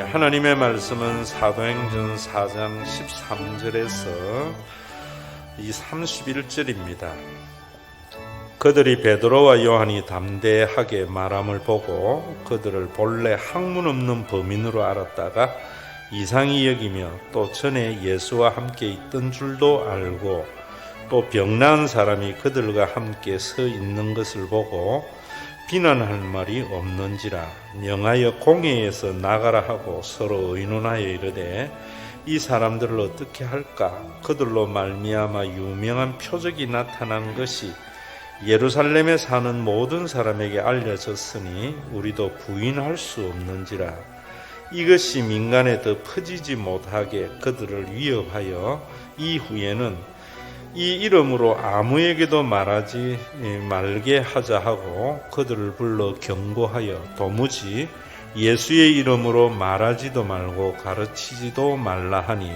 하나님의 말씀은 사도행전 4장 13절에서 이 31절입니다. 그들이 베드로와 요한이 담대하게 말함을 보고 그들을 본래 학문 없는 범인으로 알았다가 이상히 여기며 또 전에 예수와 함께 있던 줄도 알고 또 병나은 사람이 그들과 함께 서 있는 것을 보고 비난할 말이 없는지라 명하여 공회에서 나가라 하고 서로 의논하여 이르되 이 사람들을 어떻게 할까? 그들로 말미암아 유명한 표적이 나타난 것이 예루살렘에 사는 모든 사람에게 알려졌으니 우리도 부인할 수 없는지라. 이것이 민간에 더 퍼지지 못하게 그들을 위협하여 이후에는 이 이름으로 아무에게도 말하지 말게 하자 하고 그들을 불러 경고하여 도무지 예수의 이름으로 말하지도 말고 가르치지도 말라 하니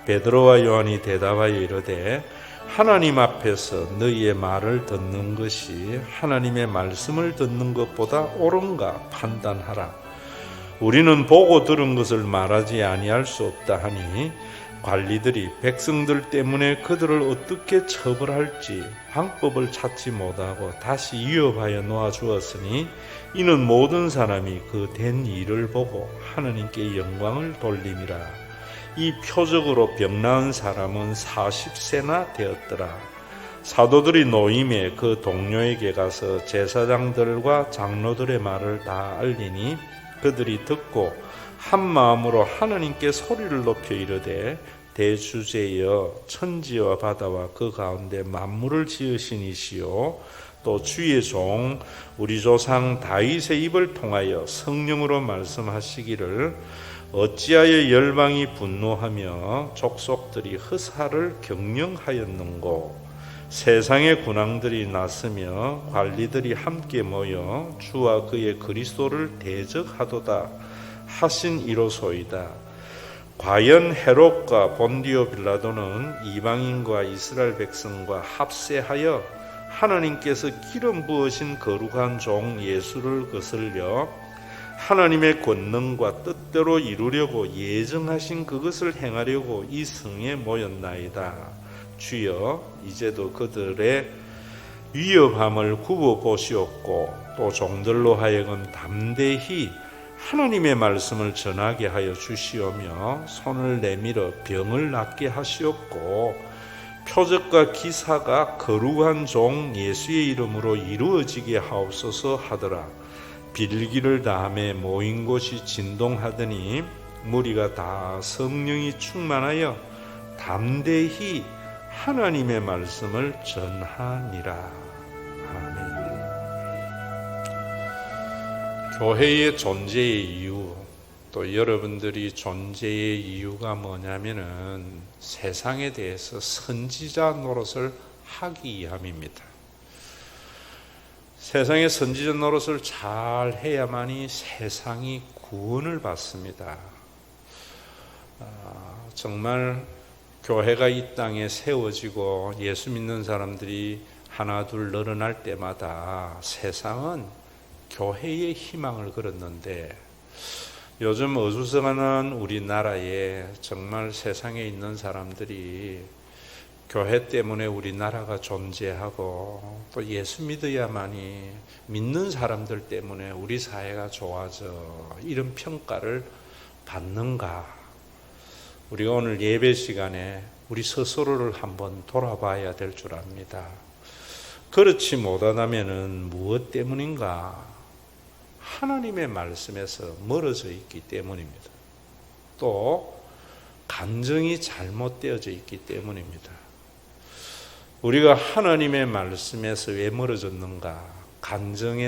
베드로와 요한이 대답하여 이르되 하나님 앞에서 너희의 말을 듣는 것이 하나님의 말씀을 듣는 것보다 옳은가 판단하라. 우리는 보고 들은 것을 말하지 아니할 수 없다 하니 관리들이 백성들 때문에 그들을 어떻게 처벌할지 방법을 찾지 못하고 다시 위협하여 놓아주었으니 이는 모든 사람이 그 된 일을 보고 하나님께 영광을 돌림이라. 이 표적으로 병나은 사람은 40세나 되었더라. 사도들이 노임에 그 동료에게 가서 제사장들과 장로들의 말을 다 알리니 그들이 듣고 한 마음으로 하나님께 소리를 높여 이르되 대주제여 천지와 바다와 그 가운데 만물을 지으신 이시요 또 주의 종 우리 조상 다윗의 입을 통하여 성령으로 말씀하시기를 어찌하여 열방이 분노하며 족속들이 허사를 경영하였는고 세상의 군왕들이 나서며 관리들이 함께 모여 주와 그의 그리스도를 대적하도다 하신 이로소이다. 과연 헤롯과 본디오 빌라도는 이방인과 이스라엘 백성과 합세하여 하나님께서 기름 부으신 거룩한 종 예수를 거슬려 하나님의 권능과 뜻대로 이루려고 예정하신 그것을 행하려고 이 성에 모였나이다. 주여 이제도 그들의 위협함을 굽어 보시옵고 또 종들로 하여금 담대히 하나님의 말씀을 전하게 하여 주시오며 손을 내밀어 병을 낫게 하시옵고 표적과 기사가 거룩한 종 예수의 이름으로 이루어지게 하옵소서 하더라. 빌기를 다함에 모인 곳이 진동하더니 무리가 다 성령이 충만하여 담대히 하나님의 말씀을 전하니라. 아멘. 교회의 존재의 이유, 또 여러분들이 존재의 이유가 뭐냐면은 세상에 대해서 선지자 노릇을 하기 위함입니다. 세상의 선지자 노릇을 잘 해야만이 세상이 구원을 받습니다. 정말 교회가 이 땅에 세워지고 예수 믿는 사람들이 하나 둘 늘어날 때마다 세상은 교회의 희망을 걸었는데 요즘 어수선한 우리나라에 정말 세상에 있는 사람들이 교회 때문에 우리나라가 존재하고 또 예수 믿어야만이 믿는 사람들 때문에 우리 사회가 좋아져 이런 평가를 받는가? 우리가 오늘 예배 시간에 우리 스스로를 한번 돌아봐야 될 줄 압니다. 그렇지 못하다면은 무엇 때문인가? 하나님의 말씀에서 멀어져 있기 때문입니다. 또 감정이 잘못되어져 있기 때문입니다. 우리가 하나님의 말씀에서 왜 멀어졌는가? 감정이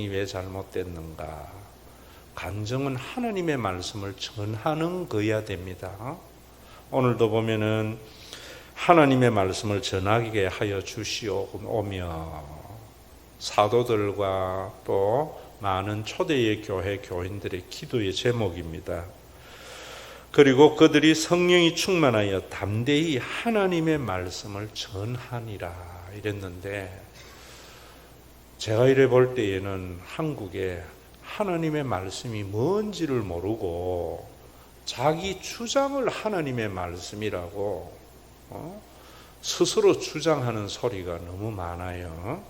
왜 잘못됐는가? 감정은 하나님의 말씀을 전하는 거야 됩니다. 오늘도 보면은 하나님의 말씀을 전하게 하여 주시오며 사도들과 또 많은 초대의 교회 교인들의 기도의 제목입니다. 그리고 그들이 성령이 충만하여 담대히 하나님의 말씀을 전하니라 이랬는데 제가 이래 볼 때에는 한국에 하나님의 말씀이 뭔지를 모르고 자기 주장을 하나님의 말씀이라고 스스로 주장하는 소리가 너무 많아요.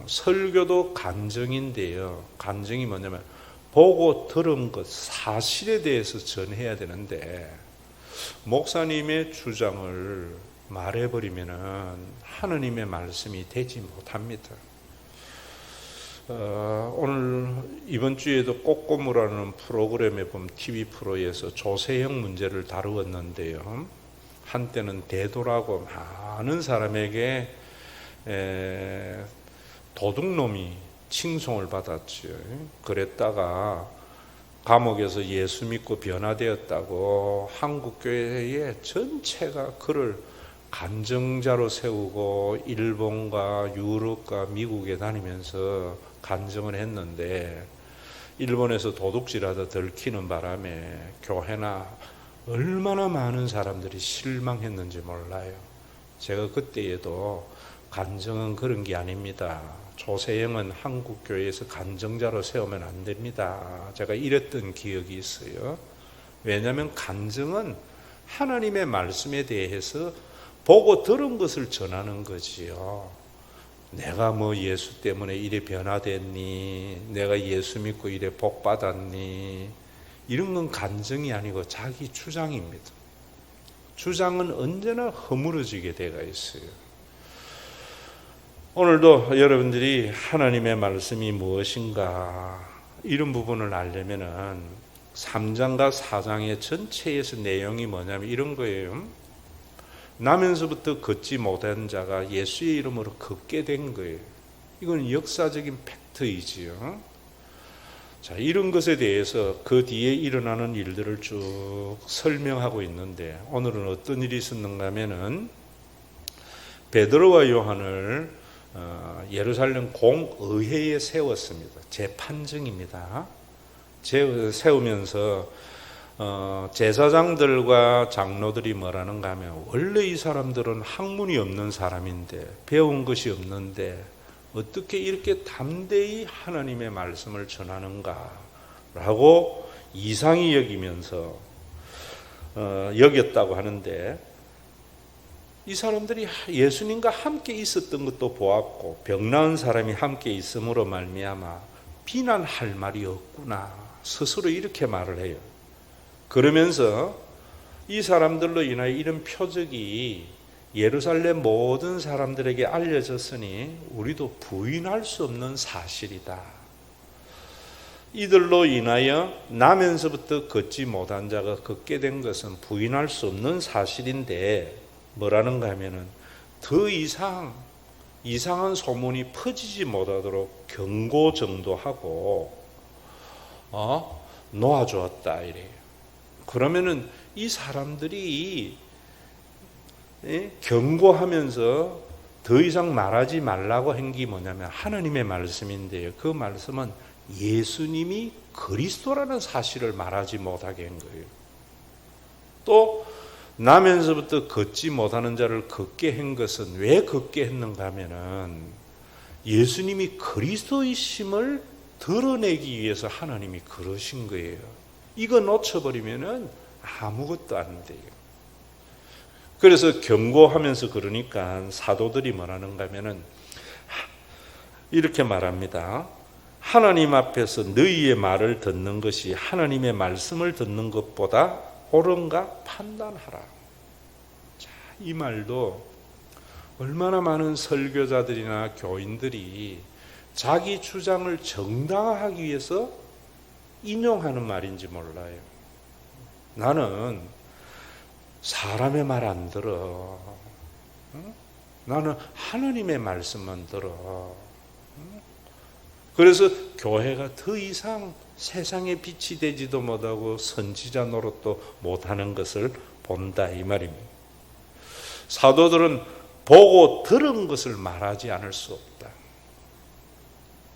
설교도 간증인데요. 간증이 뭐냐면 보고 들은 것 사실에 대해서 전해야 되는데 목사님의 주장을 말해버리면 하나님의 말씀이 되지 못합니다. 오늘 이번 주에도 꼬꼬무라는 프로그램에 보면 TV 프로에서 조세형 문제를 다루었는데요. 한때는 대도라고 많은 사람에게 도둑놈이 칭송을 받았죠. 그랬다가 감옥에서 예수 믿고 변화되었다고 한국교회의 전체가 그를 간증자로 세우고 일본과 유럽과 미국에 다니면서 간증을 했는데 일본에서 도둑질하다 들키는 바람에 교회나 얼마나 많은 사람들이 실망했는지 몰라요. 제가 그때에도 간증은 그런 게 아닙니다. 조세형은 한국교회에서 간증자로 세우면 안 됩니다. 제가 이랬던 기억이 있어요. 왜냐하면 간증은 하나님의 말씀에 대해서 보고 들은 것을 전하는 거지요. 내가 뭐 예수 때문에 이래 변화됐니? 내가 예수 믿고 이래 복 받았니? 이런 건 간증이 아니고 자기 주장입니다. 주장은 언제나 허물어지게 되어 있어요. 오늘도 여러분들이 하나님의 말씀이 무엇인가 이런 부분을 알려면은 3장과 4장의 전체에서 내용이 뭐냐면 이런 거예요. 나면서부터 걷지 못한 자가 예수의 이름으로 걷게 된 거예요. 이건 역사적인 팩트이지요. 자, 이런 것에 대해서 그 뒤에 일어나는 일들을 쭉 설명하고 있는데 오늘은 어떤 일이 있었는가 하면은 베드로와 요한을 예루살렘 공의회에 세웠습니다. 재판정입니다. 세우면서 제사장들과 장로들이 뭐라는가 하면 원래 이 사람들은 학문이 없는 사람인데 배운 것이 없는데 어떻게 이렇게 담대히 하나님의 말씀을 전하는가 라고 이상히 여기면서 여겼다고 하는데 이 사람들이 예수님과 함께 있었던 것도 보았고 병 나은 사람이 함께 있음으로 말미암아 비난할 말이 없구나 스스로 이렇게 말을 해요. 그러면서 이 사람들로 인하여 이런 표적이 예루살렘 모든 사람들에게 알려졌으니 우리도 부인할 수 없는 사실이다. 이들로 인하여 나면서부터 걷지 못한 자가 걷게 된 것은 부인할 수 없는 사실인데 뭐라는가 하면은 더 이상 이상한 소문이 퍼지지 못하도록 경고 정도하고 놓아주었다 이래요. 그러면은 이 사람들이 경고하면서 더 이상 말하지 말라고 한 게 뭐냐면 하나님의 말씀인데요. 그 말씀은 예수님이 그리스도라는 사실을 말하지 못하게 한 거예요. 또 나면서부터 걷지 못하는 자를 걷게 한 것은 왜 걷게 했는가 하면은 예수님이 그리스도이심을 드러내기 위해서 하나님이 그러신 거예요. 이거 놓쳐버리면은 아무것도 안 돼요. 그래서 경고하면서 그러니까 사도들이 뭐라는가 하면은 이렇게 말합니다. 하나님 앞에서 너희의 말을 듣는 것이 하나님의 말씀을 듣는 것보다 옳은가 판단하라. 자, 이 말도 얼마나 많은 설교자들이나 교인들이 자기 주장을 정당화하기 위해서 인용하는 말인지 몰라요. 나는 사람의 말 안 들어. 나는 하나님의 말씀만 들어. 그래서 교회가 더 이상 세상에 빛이 되지도 못하고 선지자 노릇도 못하는 것을 본다 이 말입니다. 사도들은 보고 들은 것을 말하지 않을 수 없다.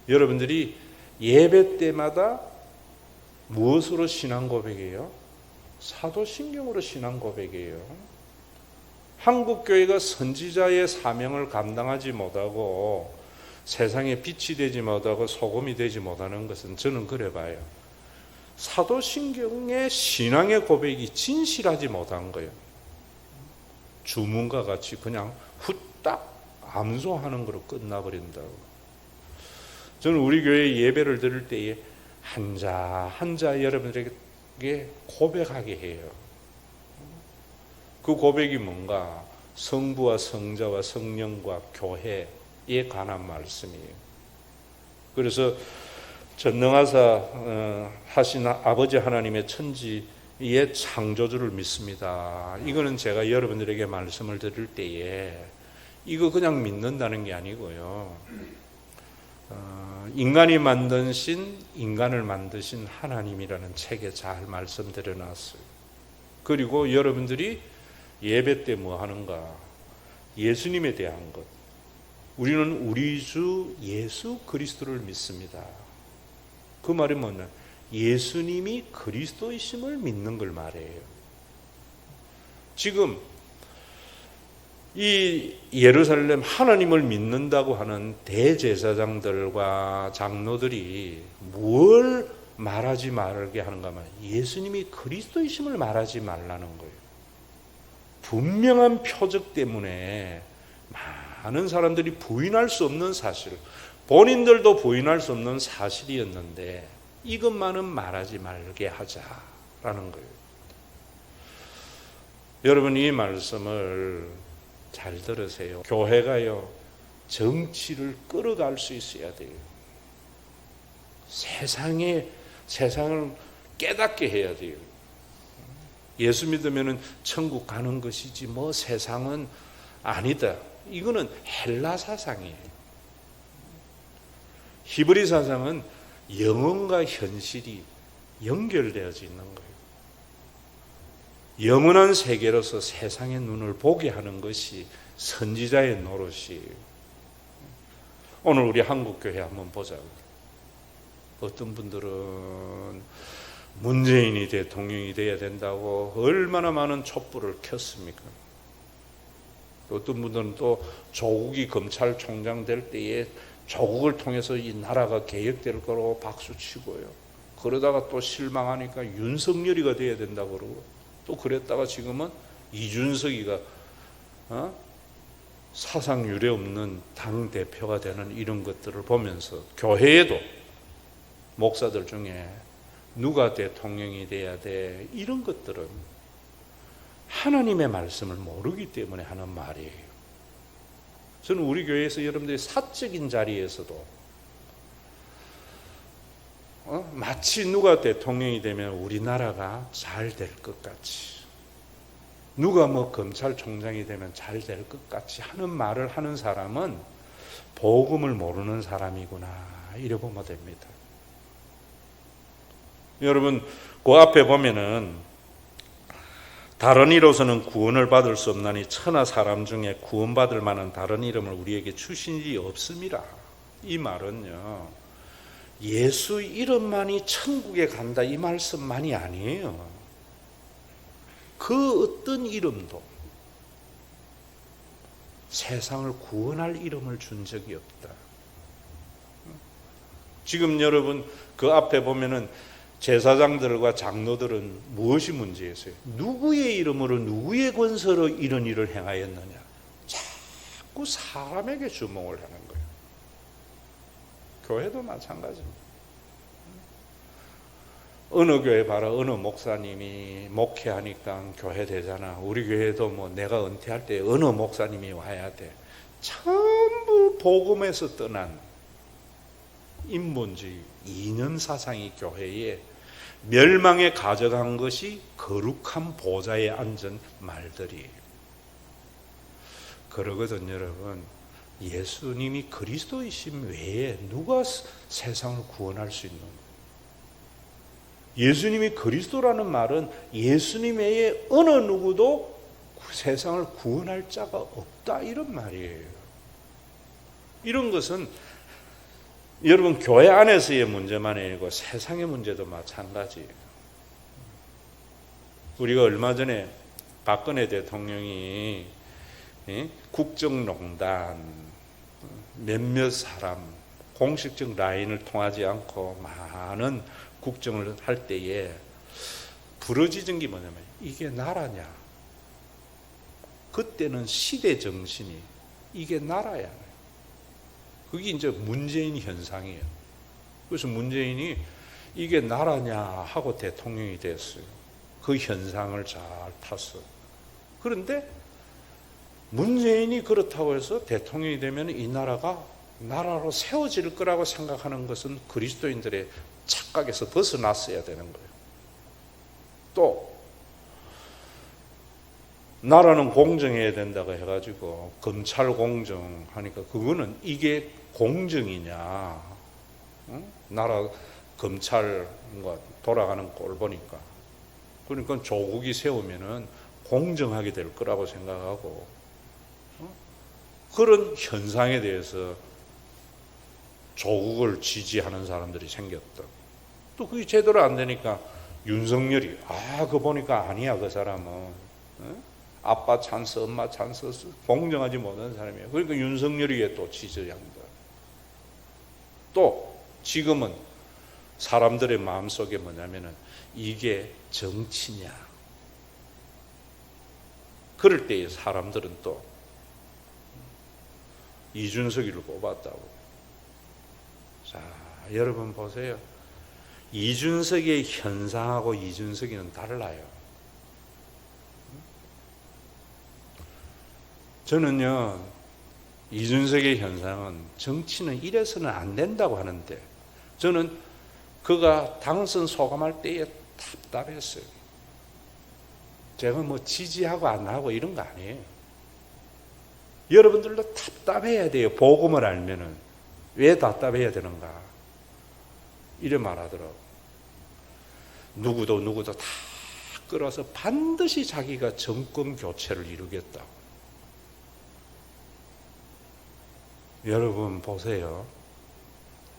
여러분들이 예배 때마다 무엇으로 신앙 고백이에요? 사도신경으로 신앙 고백이에요. 한국교회가 선지자의 사명을 감당하지 못하고 세상에 빛이 되지 못하고 소금이 되지 못하는 것은 저는 그래 봐요. 사도신경의 신앙의 고백이 진실하지 못한 거예요. 주문과 같이 그냥 후딱 암송하는 거로 끝나버린다고. 저는 우리 교회 예배를 드릴 때에 한자 한자 여러분들에게 고백하게 해요. 그 고백이 뭔가 성부와 성자와 성령과 교회에 관한 말씀이에요. 그래서 전능하사 하신 아버지 하나님의 천지의 창조주를 믿습니다. 이거는 제가 여러분들에게 말씀을 드릴 때에 이거 그냥 믿는다는 게 아니고요. 인간이 만드신 인간을 만드신 하나님이라는 책에 잘 말씀드려 놨어요. 그리고 여러분들이 예배 때 뭐 하는가? 예수님에 대한 것. 우리는 우리 주 예수 그리스도를 믿습니다. 그 말이 뭐냐? 예수님이 그리스도이심을 믿는 걸 말해요. 지금 이 예루살렘 하나님을 믿는다고 하는 대제사장들과 장로들이 뭘 말하지 말게 하는가 하면 예수님이 그리스도이심을 말하지 말라는 거예요. 분명한 표적 때문에 많은 사람들이 부인할 수 없는 사실, 본인들도 부인할 수 없는 사실이었는데 이것만은 말하지 말게 하자라는 거예요. 여러분 이 말씀을 잘 들으세요. 교회가요 정치를 끌어갈 수 있어야 돼요. 세상을 깨닫게 해야 돼요. 예수 믿으면은 천국 가는 것이지 뭐 세상은 아니다. 이거는 헬라 사상이에요. 히브리 사상은 영혼과 현실이 연결되어져 있는 거예요. 영원한 세계로서 세상의 눈을 보게 하는 것이 선지자의 노릇이에요. 오늘 우리 한국교회 한번 보자고요. 어떤 분들은 문재인이 대통령이 돼야 된다고 얼마나 많은 촛불을 켰습니까? 어떤 분들은 또 조국이 검찰총장 될 때에 조국을 통해서 이 나라가 개혁될 거라고 박수치고요. 그러다가 또 실망하니까 윤석열이가 돼야 된다고 그러고 또 그랬다가 지금은 이준석이가 사상 유례 없는 당대표가 되는 이런 것들을 보면서 교회에도 목사들 중에 누가 대통령이 돼야 돼 이런 것들은 하나님의 말씀을 모르기 때문에 하는 말이에요. 저는 우리 교회에서 여러분들이 사적인 자리에서도 마치 누가 대통령이 되면 우리나라가 잘 될 것 같이, 누가 뭐 검찰총장이 되면 잘 될 것 같이 하는 말을 하는 사람은 복음을 모르는 사람이구나 이래 보면 됩니다. 여러분 그 앞에 보면은 다른 이로서는 구원을 받을 수 없나니 천하 사람 중에 구원받을 만한 다른 이름을 우리에게 주신 일이 없습니다. 이 말은요 예수 이름만이 천국에 간다 이 말씀만이 아니에요. 그 어떤 이름도 세상을 구원할 이름을 준 적이 없다. 지금 여러분 그 앞에 보면은 제사장들과 장로들은 무엇이 문제였어요? 누구의 이름으로 누구의 권세로 이런 일을 행하였느냐? 자꾸 사람에게 주목을 하는 거예요. 교회도 마찬가지입니다. 어느 교회 봐라, 어느 목사님이 목회하니까 교회 되잖아. 우리 교회도 뭐 내가 은퇴할 때 어느 목사님이 와야 돼. 전부 복음에서 떠난 인본주의, 이념 사상이 교회에 멸망에 가져간 것이 거룩한 보좌에 앉은 말들이에요. 그러거든 여러분. 예수님이 그리스도이심 외에 누가 세상을 구원할 수 있는 거예요? 예수님이 그리스도라는 말은 예수님 외에 어느 누구도 세상을 구원할 자가 없다 이런 말이에요. 이런 것은 여러분 교회 안에서의 문제만 아니고 세상의 문제도 마찬가지예요. 우리가 얼마 전에 박근혜 대통령이 국정농단 몇몇 사람, 공식적 라인을 통하지 않고 많은 국정을 할 때에 부러지는 게 뭐냐면 이게 나라냐. 그때는 시대 정신이 이게 나라야. 그게 이제 문재인 현상이에요. 그래서 문재인이 이게 나라냐 하고 대통령이 됐어요. 그 현상을 잘 탔어. 그런데 문재인이 그렇다고 해서 대통령이 되면 이 나라가 나라로 세워질 거라고 생각하는 것은 그리스도인들의 착각에서 벗어났어야 되는 거예요. 또 나라는 공정해야 된다고 해가지고 검찰 공정하니까 그거는 이게 공정이냐? 응? 나라 검찰 돌아가는 꼴 보니까 그러니까 조국이 세우면은 공정하게 될 거라고 생각하고 그런 현상에 대해서 조국을 지지하는 사람들이 생겼다. 또 그게 제대로 안 되니까 윤석열이 그거 보니까 아니야 그 사람은 아빠 찬스 엄마 찬스 공정하지 못한 사람이에요. 그러니까 윤석열이에 또 지지한다. 또 지금은 사람들의 마음속에 뭐냐면은 이게 정치냐. 그럴 때에 사람들은 또 이준석이를 꼽았다고. 자, 여러분 보세요. 이준석의 현상하고 이준석이는 달라요. 저는요, 이준석의 현상은 정치는 이래서는 안 된다고 하는데 저는 그가 당선 소감할 때에 답답했어요. 제가 뭐 지지하고 안 하고 이런 거 아니에요. 여러분들도 답답해야 돼요. 복음을 알면은. 왜 답답해야 되는가? 이래 말하더라고. 누구도 다 끌어서 반드시 자기가 정권 교체를 이루겠다고. 여러분 보세요.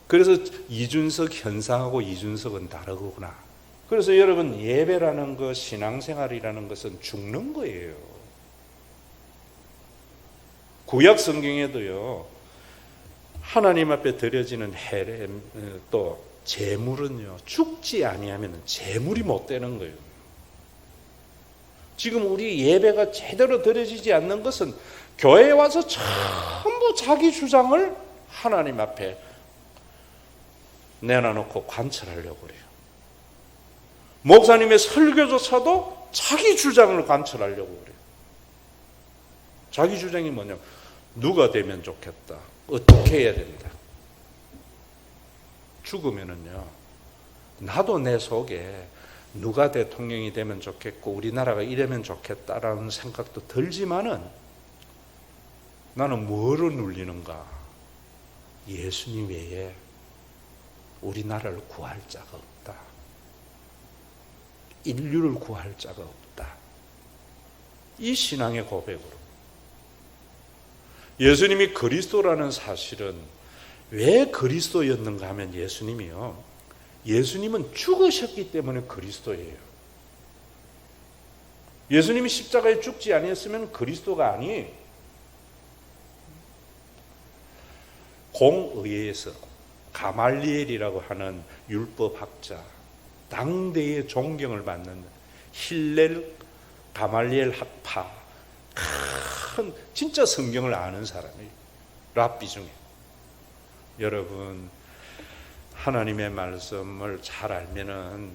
그래서 이준석 현상하고 이준석은 다르구나. 그래서 여러분 예배라는 것, 신앙생활이라는 것은 죽는 거예요. 구약 성경에도요. 하나님 앞에 드려지는 또 제물은요. 죽지 아니하면 제물이 못 되는 거예요. 지금 우리 예배가 제대로 드려지지 않는 것은 교회에 와서 전부 자기 주장을 하나님 앞에 내놔놓고 관철하려고 그래요. 목사님의 설교조차도 자기 주장을 관철하려고 그래요. 자기 주장이 뭐냐면 누가 되면 좋겠다. 어떻게 해야 된다. 죽으면은요. 나도 내 속에 누가 대통령이 되면 좋겠고 우리나라가 이러면 좋겠다라는 생각도 들지만은 나는 뭐로 눌리는가? 예수님 외에 우리나라를 구할 자가 없다. 인류를 구할 자가 없다. 이 신앙의 고백으로 예수님이 그리스도라는 사실은 왜 그리스도였는가 하면 예수님은 죽으셨기 때문에 그리스도예요. 예수님이 십자가에 죽지 아니었으면 그리스도가 아니에요. 공의회에서 가말리엘이라고 하는 율법학자, 당대의 존경을 받는 힐렐 가말리엘 학파, 큰 진짜 성경을 아는 사람이에요. 랍비 중에. 여러분 하나님의 말씀을 잘 알면은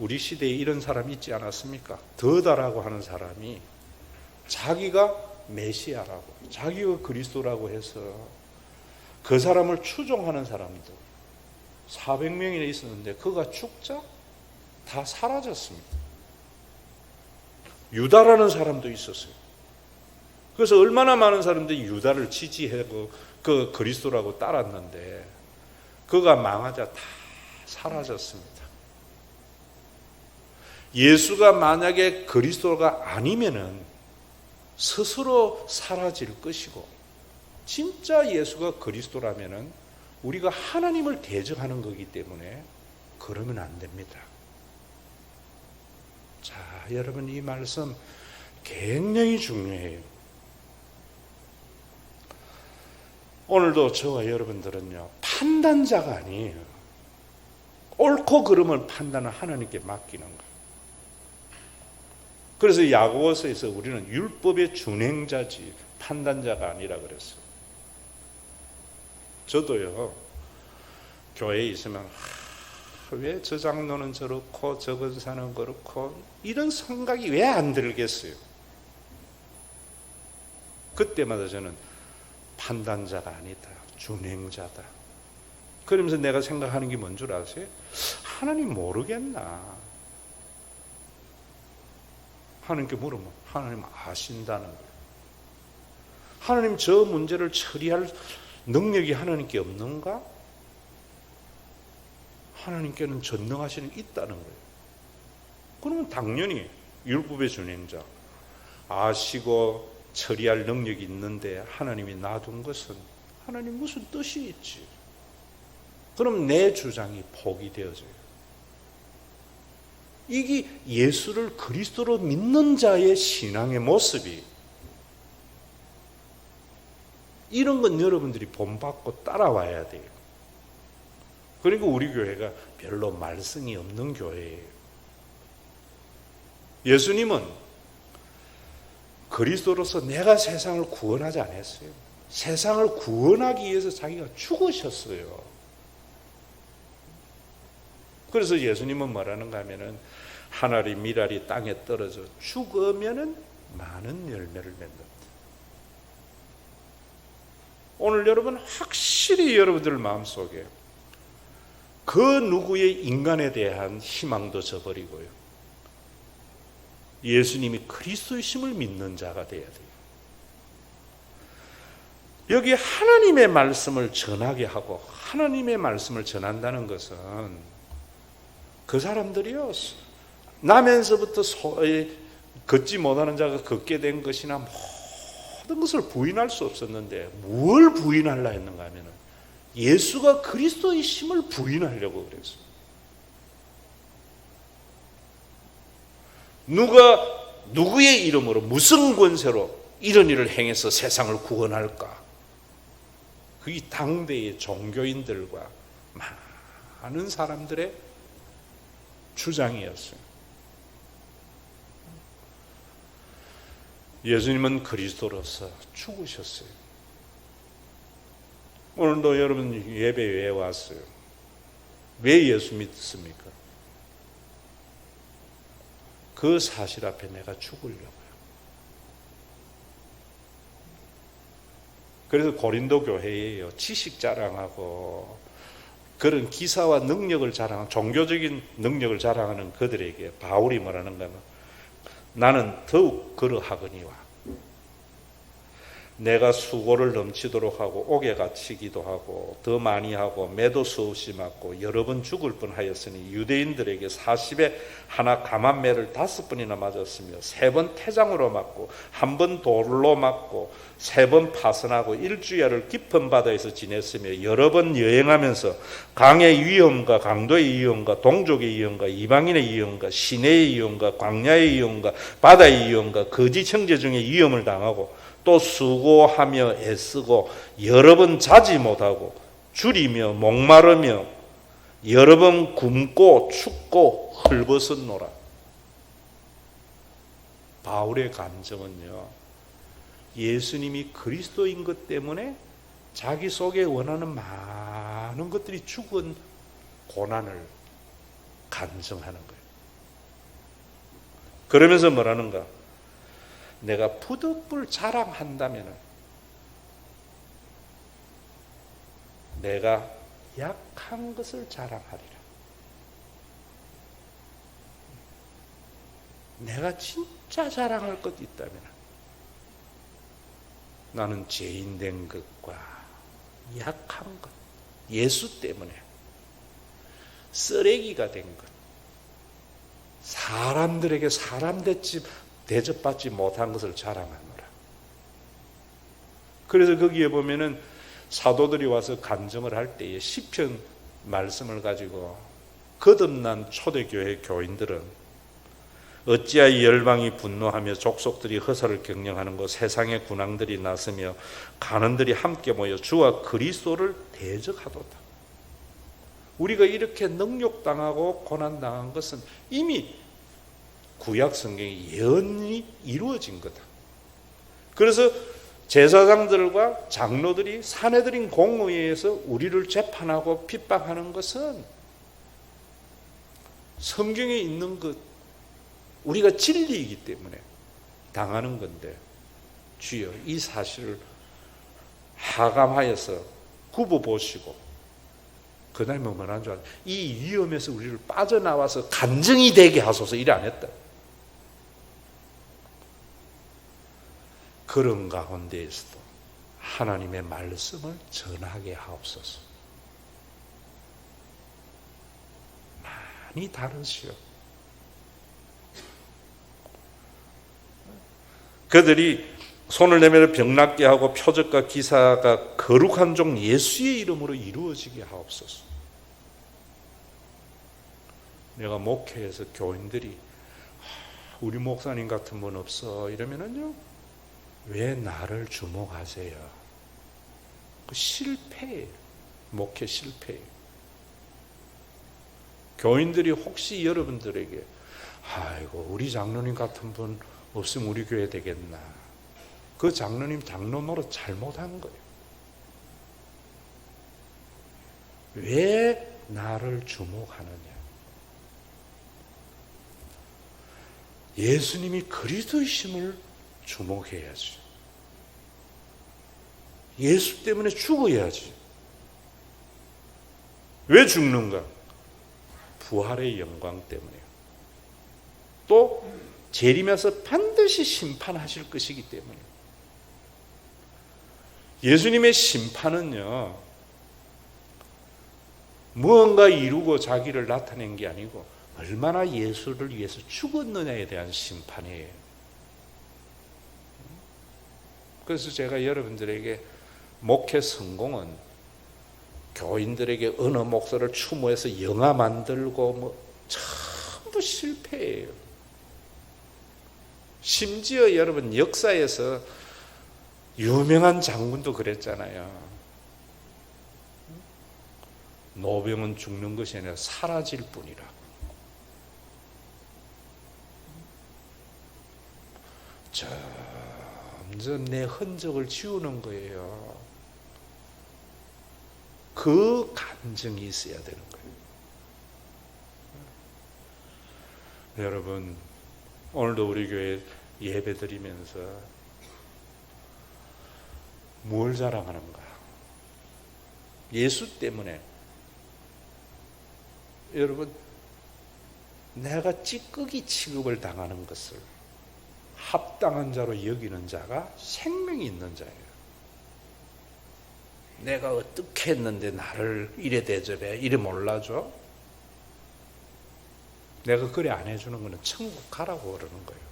우리 시대에 이런 사람이 있지 않았습니까? 더다라고 하는 사람이 자기가 메시아라고, 자기가 그리스도라고 해서 그 사람을 추종하는 사람들 400명이나 있었는데 그가 죽자 다 사라졌습니다. 유다라는 사람도 있었어요. 그래서 얼마나 많은 사람들이 유다를 지지하고 그 그리스도라고 따랐는데 그가 망하자 다 사라졌습니다. 예수가 만약에 그리스도가 아니면은 스스로 사라질 것이고 진짜 예수가 그리스도라면은 우리가 하나님을 대적하는 거기 때문에 그러면 안 됩니다. 자, 여러분 이 말씀 굉장히 중요해요. 오늘도 저와 여러분들은요, 판단자가 아니에요. 옳고 그름을 판단은 하나님께 맡기는 거예요. 그래서 야고보서에서 우리는 율법의 준행자지 판단자가 아니라 그랬어요. 저도요, 교회에 있으면 왜 저 장로는 저렇고 저 권사는 그렇고 이런 생각이 왜 안 들겠어요? 그때마다 저는 판단자가 아니다, 준행자다. 그러면서 내가 생각하는 게 뭔 줄 아세요? 하나님 모르겠나? 하나님께 물으면 하나님 아신다는 거예요. 하나님 저 문제를 처리할 능력이 하나님께 없는가? 하나님께는 전능하시는 있다는 거예요. 그러면 당연히 율법의 준행자, 아시고 처리할 능력이 있는데 하나님이 놔둔 것은 하나님 무슨 뜻이 있지? 그럼 내 주장이 포기되어져요. 이게 예수를 그리스도로 믿는 자의 신앙의 모습이, 이런 건 여러분들이 본받고 따라와야 돼요. 그리고 우리 교회가 별로 말썽이 없는 교회예요. 예수님은 그리스도로서 내가 세상을 구원하지 않았어요. 세상을 구원하기 위해서 자기가 죽으셨어요. 그래서 예수님은 뭐라는가 하면은 하늘이 미랄이 땅에 떨어져 죽으면은 많은 열매를 맺는다. 오늘 여러분 확실히 여러분들 마음속에 그 누구의 인간에 대한 희망도 저버리고요, 예수님이 그리스도이심을 믿는 자가 되어야 돼요. 여기 하나님의 말씀을 전하게 하고 하나님의 말씀을 전한다는 것은 그 사람들이요, 나면서부터 걷지 못하는 자가 걷게 된 것이나 모든 것을 부인할 수 없었는데 뭘 부인하려 했는가 하면 예수가 그리스도이심을 부인하려고 그랬어요. 누가 누구의 이름으로 무슨 권세로 이런 일을 행해서 세상을 구원할까? 그게 당대의 종교인들과 많은 사람들의 주장이었어요. 예수님은 그리스도로서 죽으셨어요. 오늘도 여러분 예배 왜 왔어요? 왜 예수 믿습니까? 그 사실 앞에 내가 죽으려고요. 그래서 고린도 교회에요, 지식 자랑하고 그런 기사와 능력을 자랑하는, 종교적인 능력을 자랑하는 그들에게 바울이 뭐라는가 하면 나는 더욱 그러하거니와 내가 수고를 넘치도록 하고 옥에 갇히기도 하고 더 많이 하고 매도 수없이 맞고 여러 번 죽을 뻔하였으니 유대인들에게 40에 하나 감한 매를 5번이나 맞았으며 3번 태장으로 맞고 1번 돌로 맞고 3번 파선하고 일주야를 깊은 바다에서 지냈으며 여러 번 여행하면서 강의 위험과 강도의 위험과 동족의 위험과 이방인의 위험과 시내의 위험과 광야의 위험과 바다의 위험과 거짓 형제 중에 위험을 당하고 또 수고하며 애쓰고 여러 번 자지 못하고 줄이며 목마르며 여러 번 굶고 춥고 헐벗었노라. 바울의 감정은요, 예수님이 그리스도인 것 때문에 자기 속에 원하는 많은 것들이 죽은 고난을 감정하는 거예요. 그러면서 뭐라는가? 내가 부득불 자랑한다면 내가 약한 것을 자랑하리라. 내가 진짜 자랑할 것 있다면 나는 죄인 된 것과 약한 것, 예수 때문에 쓰레기가 된 것, 사람들에게 사람 대접받지 못한 것을 자랑하노라. 그래서 거기에 보면은 사도들이 와서 간증을 할 때에 시편 말씀을 가지고 거듭난 초대교회 교인들은 어찌하여 열방이 분노하며 족속들이 허사를 경영하는 것, 세상의 군왕들이 나서며 간원들이 함께 모여 주와 그리스도를 대적하도다. 우리가 이렇게 능욕당하고 고난당한 것은 이미 구약 성경에 예언이 이루어진 거다. 그래서 제사장들과 장로들이 사내들인 공의회에서 우리를 재판하고 핍박하는 것은 성경에 있는 것, 우리가 진리이기 때문에 당하는 건데, 주여 이 사실을 하감하여서 굽어보시고 그날 뭐만 줄 알아? 이 위험에서 우리를 빠져나와서 간증이 되게 하소서. 이래 안 했다. 그런 가운데에서도 하나님의 말씀을 전하게 하옵소서. 많이 다르시오. 그들이 손을 내밀어 병 낫게 하고 표적과 기사가 거룩한 종 예수의 이름으로 이루어지게 하옵소서. 내가 목회에서 교인들이 우리 목사님 같은 분 없어 이러면은요, 왜 나를 주목하세요? 그 실패예요. 목회 실패예요. 교인들이 혹시 여러분들에게 아이고 우리 장로님 같은 분 없으면 우리 교회 되겠나? 그 장로님 장로 노릇 잘못한 거예요. 왜 나를 주목하느냐? 예수님이 그리스도이심을 주목해야지. 예수 때문에 죽어야지. 왜 죽는가? 부활의 영광 때문에요. 또 재림해서 반드시 심판하실 것이기 때문에. 예수님의 심판은요, 무언가 이루고 자기를 나타낸 게 아니고 얼마나 예수를 위해서 죽었느냐에 대한 심판이에요. 그래서 제가 여러분들에게 목회 성공은 교인들에게 어느 목사를 추모해서 영화 만들고 뭐 전부 실패예요. 심지어 여러분 역사에서 유명한 장군도 그랬잖아요. 노병은 죽는 것이 아니라 사라질 뿐이라. 점점 내 흔적을 지우는 거예요. 그 감정이 있어야 되는 거예요. 여러분, 오늘도 우리 교회 예배 드리면서 뭘 자랑하는가? 예수 때문에. 여러분, 내가 찌꺼기 취급을 당하는 것을 합당한 자로 여기는 자가 생명이 있는 자예요. 내가 어떻게 했는데 나를 이래 대접해, 이래 몰라줘? 내가 그래 안 해주는 거는 천국 가라고 그러는 거예요.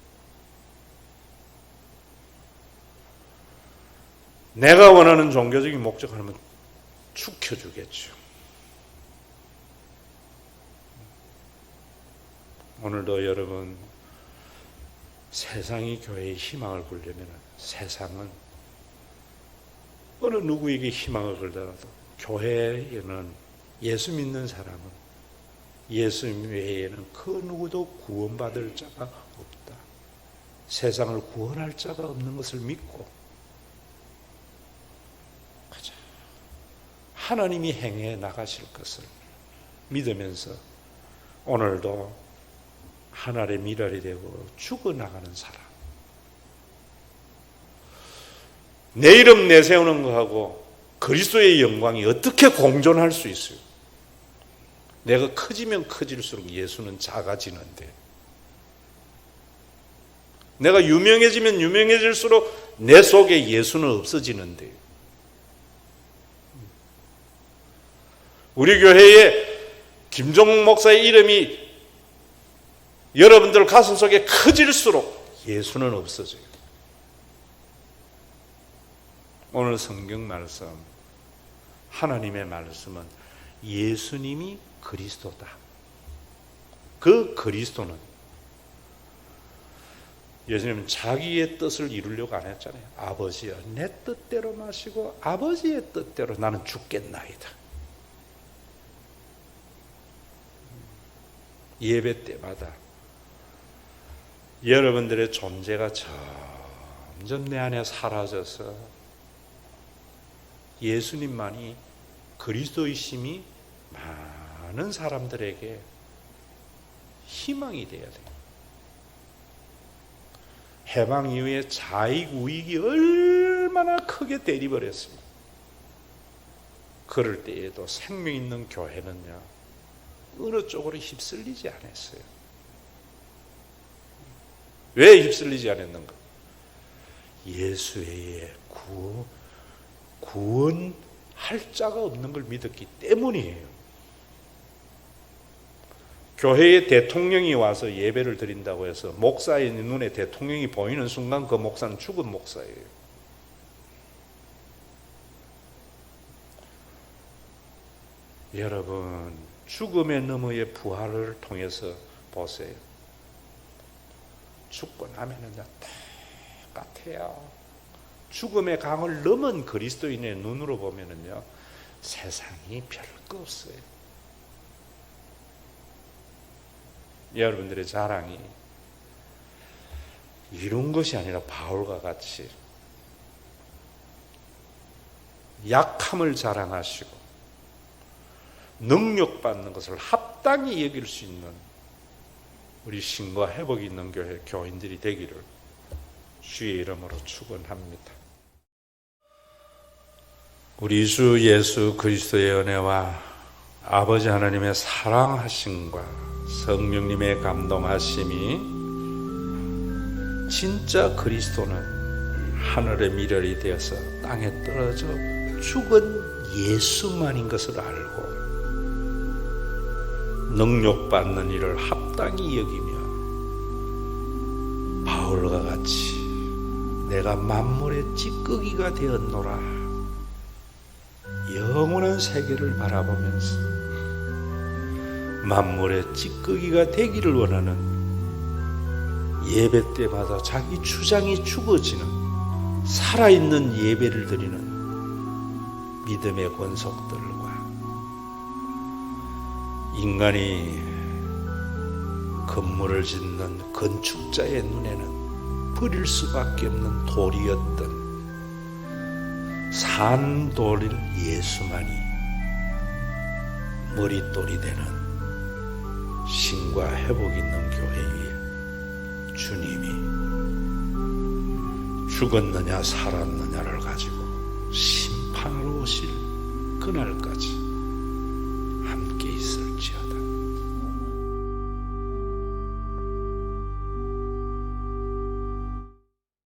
내가 원하는 종교적인 목적을 죽여주겠죠. 오늘도 여러분, 세상이 교회의 희망을 걸려면 세상은 어느 누구에게 희망을 걸더라도 교회에는 예수 믿는 사람은 예수 외에는 그 누구도 구원받을 자가 없다. 세상을 구원할 자가 없는 것을 믿고 가자. 하나님이 행해 나가실 것을 믿으면서 오늘도 하늘의 미랄이 되고 죽어나가는 사람. 내 이름 내세우는 것하고 그리스도의 영광이 어떻게 공존할 수 있어요? 내가 커지면 커질수록 예수는 작아지는데, 내가 유명해지면 유명해질수록 내 속에 예수는 없어지는데, 우리 교회에 김종욱 목사의 이름이 여러분들 가슴 속에 커질수록 예수는 없어져요. 오늘 성경 말씀, 하나님의 말씀은 예수님이 그리스도다. 그 그리스도는 예수님은 자기의 뜻을 이루려고 안 했잖아요. 아버지여, 내 뜻대로 마시고 아버지의 뜻대로 나는 죽겠나이다. 예배 때마다 여러분들의 존재가 점점 내 안에 사라져서 예수님만이 그리스도이심이 많은 사람들에게 희망이 되어야 돼요. 해방 이후에 자익 우익이 얼마나 크게 대립을했습니다. 그럴 때에도 생명 있는 교회는요, 어느 쪽으로 휩쓸리지 않았어요. 왜 휩쓸리지 않았는가? 예수 외에 구원할 자가 없는 걸 믿었기 때문이에요. 교회에 대통령이 와서 예배를 드린다고 해서 목사의 눈에 대통령이 보이는 순간 그 목사는 죽은 목사예요. 여러분, 죽음의 너머의 부활을 통해서 보세요. 죽고 나면은 똑같아요. 죽음의 강을 넘은 그리스도인의 눈으로 보면은요, 세상이 별거 없어요. 여러분들의 자랑이 이룬 것이 아니라 바울과 같이 약함을 자랑하시고 능력받는 것을 합당히 여길 수 있는 우리 신과 회복이 있는 교회 교인들이 되기를 주의 이름으로 축원합니다. 우리 주 예수 그리스도의 은혜와 아버지 하나님의 사랑하심과 성령님의 감동하심이 진짜 그리스도는 하늘의 미련이 되어서 땅에 떨어져 죽은 예수만인 것을 알고 능력받는 일을 합당히 여기며 바울과 같이 내가 만물의 찌꺼기가 되었노라 영원한 세계를 바라보면서 만물의 찌꺼기가 되기를 원하는 예배 때마다 자기 주장이 죽어지는 살아있는 예배를 드리는 믿음의 권속들과 인간이 건물을 짓는 건축자의 눈에는 버릴 수밖에 없는 돌이었던 산돌인 예수만이 머릿돌이 되는 신과 회복 있는 교회에 주님이 죽었느냐 살았느냐를 가지고 심판으로 오실 그날까지